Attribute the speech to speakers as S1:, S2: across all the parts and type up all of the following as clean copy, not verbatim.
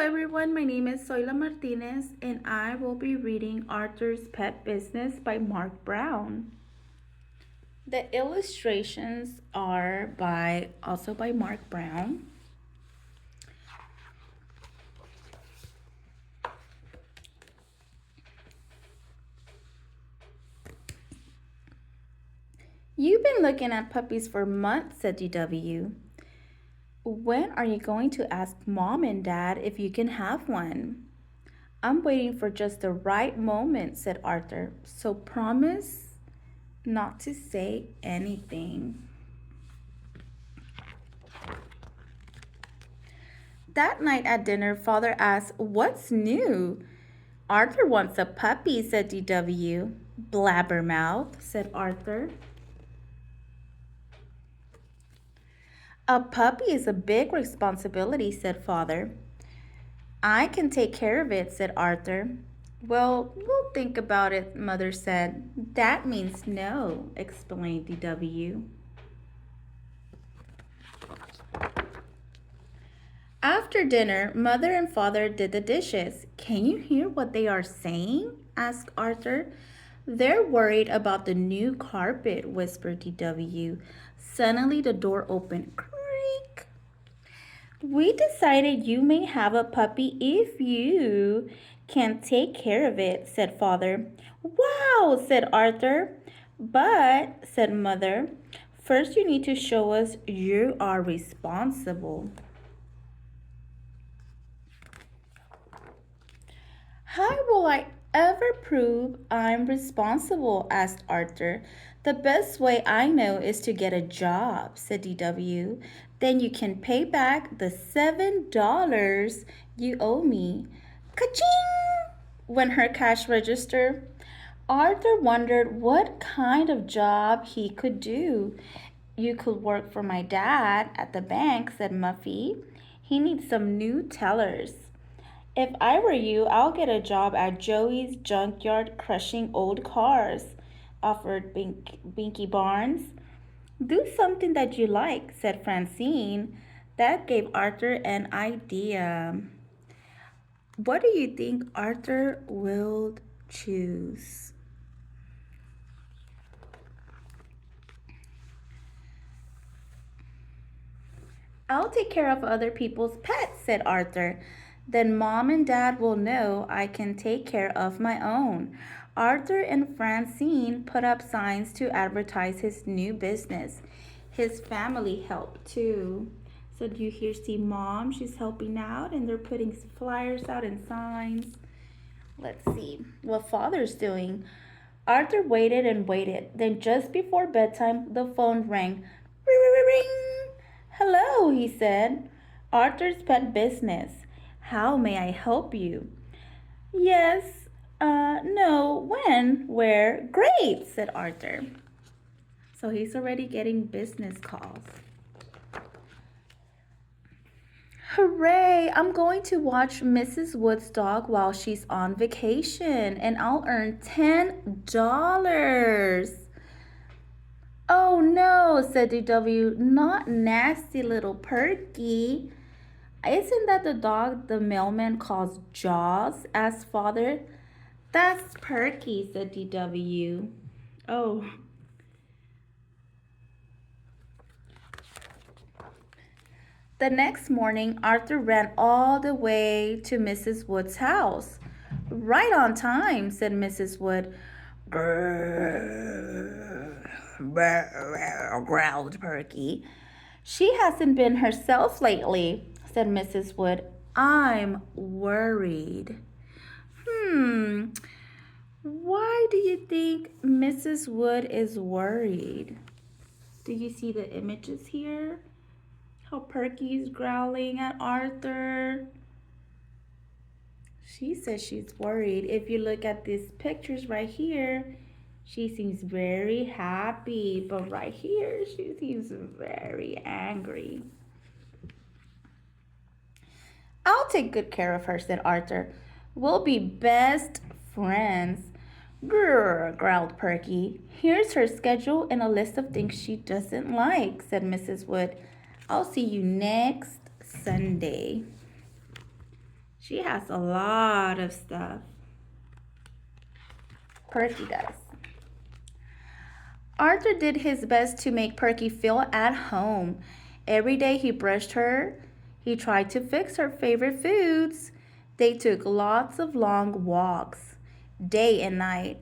S1: everyone, my name is Soyla Martinez and I will be reading Arthur's Pet Business by Marc Brown. The illustrations are also by Marc Brown. You've been looking at puppies for months, said DW. When are you going to ask Mom and Dad if you can have one? I'm waiting for just the right moment, said Arthur. So promise not to say anything. That night at dinner, Father asked, "What's new?" "Arthur wants a puppy," said DW. "Blabbermouth," said Arthur. "A puppy is a big responsibility," said Father. "I can take care of it," said Arthur. "Well, we'll think about it," Mother said. "That means no," explained DW. After dinner, Mother and Father did the dishes. "Can you hear what they are saying?" asked Arthur. "They're worried about the new carpet," whispered DW. Suddenly the door opened. Creak! "We decided you may have a puppy if you can take care of it," said Father. "Wow!" said Arthur. "But," said Mother, "first you need to show us you are responsible." "How will I ever prove I'm responsible?" asked Arthur. "The best way I know is to get a job," said DW. "Then you can pay back the $7 you owe me." Ka-ching! Went her cash register. Arthur wondered what kind of job he could do. "You could work for my dad at the bank," said Muffy. "He needs some new tellers." "If I were you, I'll get a job at Joey's junkyard crushing old cars," offered Binky Barnes. "Do something that you like," said Francine. That gave Arthur an idea. What do you think Arthur will choose? "I'll take care of other people's pets," said Arthur. "Then Mom and Dad will know I can take care of my own." Arthur and Francine put up signs to advertise his new business. His family helped too. So do you hear see Mom? She's helping out and they're putting flyers out and signs. Let's see what Father's doing. Arthur waited and waited. Then just before bedtime, the phone rang. Ring, ring, ring, ring. "Hello," he said. "Arthur's Pet Business. How may I help you?" "Yes, no, when, where?" "Great," said Arthur. So he's already getting business calls. "Hooray, I'm going to watch Mrs. Wood's dog while she's on vacation and I'll earn $10. "Oh no," said DW, "not nasty little Perky." "Isn't that the dog the mailman calls Jaws?" asked Father. "That's Perky," said DW. Oh. The next morning, Arthur ran all the way to Mrs. Wood's house. "Right on time," said Mrs. Wood. "Grrr, growled Perky. "She hasn't been herself lately," said Mrs. Wood. "I'm worried." Why do you think Mrs. Wood is worried? Do you see the images here? How Perky's growling at Arthur. She says she's worried. If you look at these pictures right here, she seems very happy. But right here, she seems very angry. "I'll take good care of her," said Arthur. "We'll be best friends." "Grrr," growled Perky. "Here's her schedule and a list of things she doesn't like," said Mrs. Wood. "I'll see you next Sunday." She has a lot of stuff. Perky does. Arthur did his best to make Perky feel at home. Every day he brushed her. He tried to fix her favorite foods. They took lots of long walks, day and night.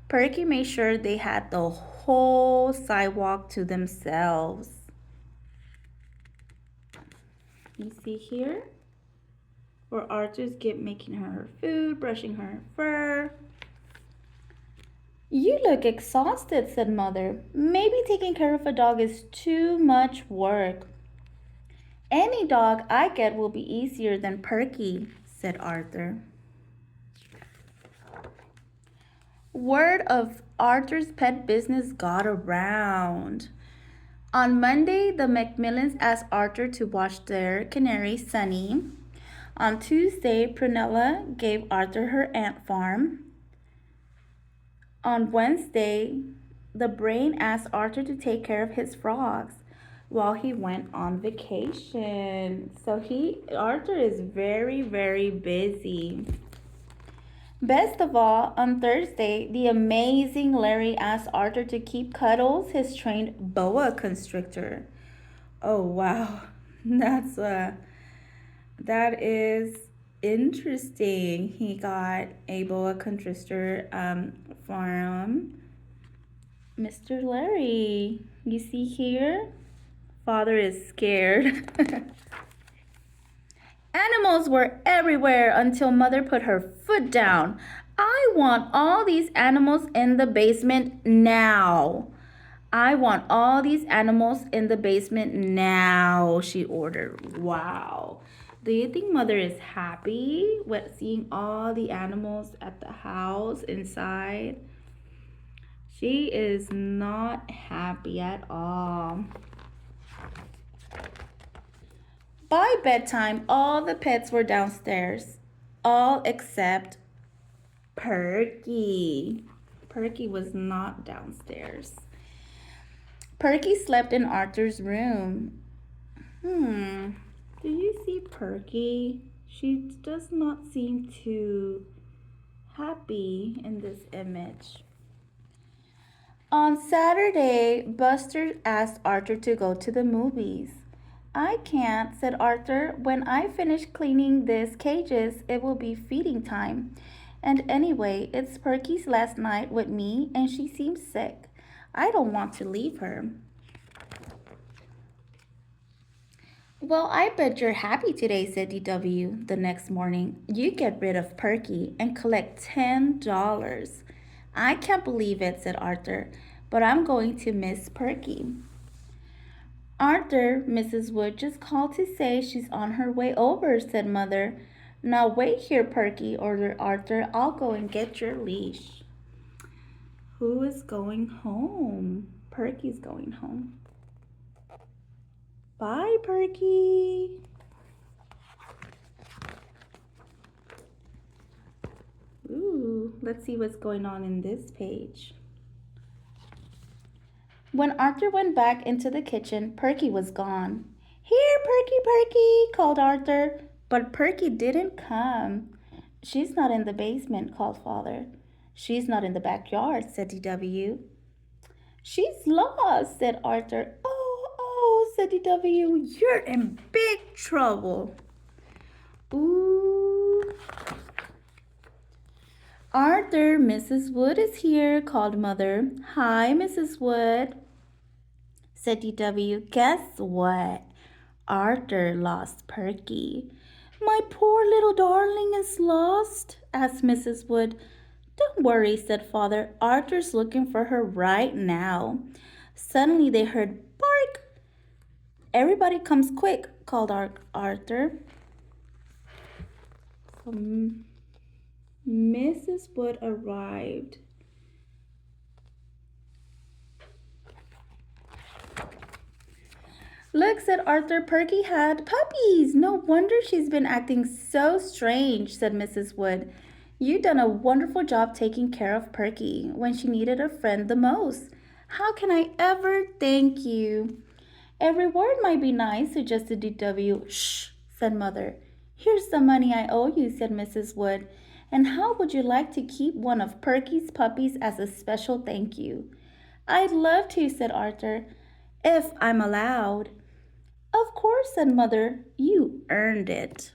S1: Perky made sure they had the whole sidewalk to themselves. You see here? Where Arthur's making her food, brushing her fur. You look exhausted, said Mother. Maybe taking care of a dog is too much work. Any dog I get will be easier than Perky, said Arthur. Word of Arthur's pet business got around. On Monday, the Macmillans asked Arthur to watch their canary, Sunny. On Tuesday, Prunella gave Arthur her ant farm. On Wednesday, the Brain asked Arthur to take care of his frogs while he went on vacation. So Arthur is very, very busy. Best of all, on Thursday, the amazing Larry asked Arthur to keep Cuddles, his trained boa constrictor. Oh wow, that is interesting. He got a boa constrictor from Mr. Larry. You see here? Father is scared. Animals were everywhere until Mother put her foot down. I want all these animals in the basement now. I want all these animals in the basement now, she ordered. Wow. Do you think Mother is happy with seeing all the animals at the house inside? She is not happy at all. By bedtime, all the pets were downstairs, all except Perky. Perky was not downstairs. Perky slept in Arthur's room. Do you see Perky? She does not seem too happy in this image. On Saturday, Buster asked Arthur to go to the movies. I can't, said Arthur. When I finish cleaning these cages, it will be feeding time. And anyway, it's Perky's last night with me, and she seems sick. I don't want to leave her. Well, I bet you're happy today, said DW the next morning. You get rid of Perky and collect $10. I can't believe it, said Arthur, but I'm going to miss Perky. Arthur, Mrs. Wood just called to say she's on her way over, said Mother. Now wait here, Perky, ordered Arthur. I'll go and get your leash. Who is going home? Perky's going home. Bye, Perky. Ooh, let's see what's going on in this page. When Arthur went back into the kitchen, Perky was gone. Here, Perky, Perky, called Arthur. But Perky didn't come. She's not in the basement, called Father. She's not in the backyard, said DW. She's lost, said Arthur. Oh, said DW, you're in big trouble. Ooh. Arthur, Mrs. Wood is here, called Mother. Hi, Mrs. Wood, said DW. Guess what? Arthur lost Perky. My poor little darling is lost, asked Mrs. Wood. Don't worry, said Father. Arthur's looking for her right now. Suddenly they heard bark. Everybody comes quick, called Arthur. Mrs. Wood arrived. Look, said Arthur, Perky had puppies. No wonder she's been acting so strange, said Mrs. Wood. You done a wonderful job taking care of Perky when she needed a friend the most. How can I ever thank you? Every word might be nice, suggested DW. Shh, said Mother. Here's the money I owe you, said Mrs. Wood. And how would you like to keep one of Perky's puppies as a special thank you? I'd love to, said Arthur, if I'm allowed. Of course, said Mother. You earned it.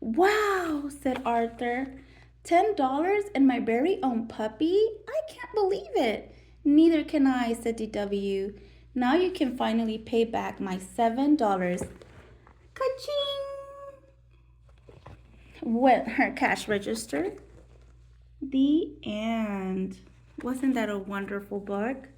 S1: Wow, said Arthur. $10 and my very own puppy? I can't believe it. Neither can I, said DW. Now you can finally pay back my $7. Ka-ching! Went her cash register. The end. Wasn't that a wonderful book?